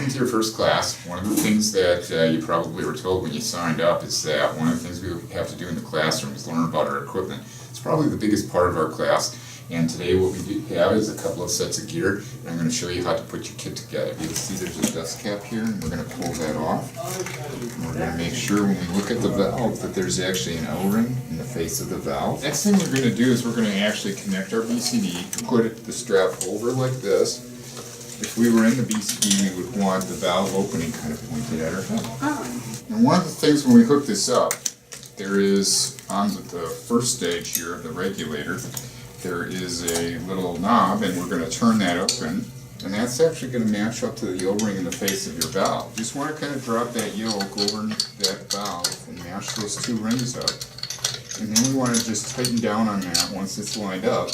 welcome to your first class. One of the things that you probably were told when you signed up is that one of the things we have to do in the classroom is learn about our equipment. It's probably the biggest part of our class. And today what we do have is a couple of sets of gear, and I'm going to show you how to put your kit together. You can see there's a dust cap here, and we're going to pull that off. And we're going to make sure when we look at the valve that there's actually an O-ring in the face of the valve. Next thing we're going to do is we're going to actually connect our BCD, put the strap over like this. If we were in the BCD, we would want the valve opening kind of pointed at our head. And one of the things when we hook this up, there is, on the first stage here of the regulator, there is a little knob, and we're going to turn that open, and that's actually going to match up to the O-ring in the face of your valve. You just want to kind of drop that yoke over that valve and mash those two rings up. And then we want to just tighten down on that once it's lined up.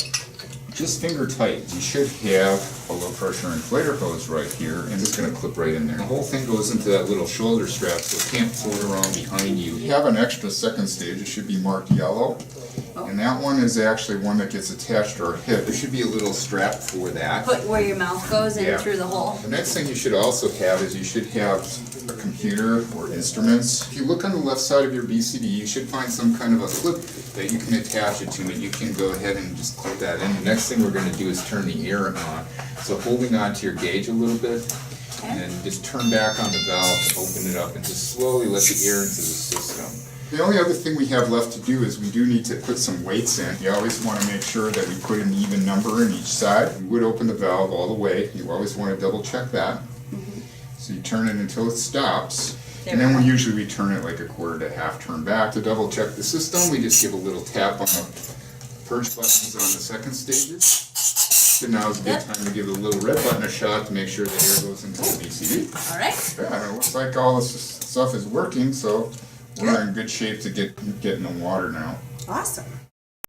Just finger tight. You should have a low pressure inflator hose right here, and it's going to clip right in there. The whole thing goes into that little shoulder strap, so it can't float around behind you. You have an extra second stage. It should be marked yellow. And that one is actually one that gets attached to our hip. There should be a little strap for that. Put where your mouth goes in through the hole. The next thing you should also have is you should have a computer or instruments. If you look on the left side of your BCD, you should find some kind of a clip that you can attach it to, and you can go ahead and just clip that in. The next thing we're going to do is turn the air on. So holding on to your gauge a little bit, and then just turn back on the valve, open it up, and just slowly let the air into the system. The only other thing we have left to do is we do need to put some weights in. You always want to make sure that we put an even number in each side. We would open the valve all the way. You always want to double check that. So you turn it until it stops. And then we usually turn it like a quarter to half turn back. To double check the system, we just give a little tap on the purge buttons on the second stages. So now is a good time to give the little red button a shot to make sure the air goes into the BCD. Alright. Yeah, and it looks like all this stuff is working, so we're in good shape to get in the water now. Awesome.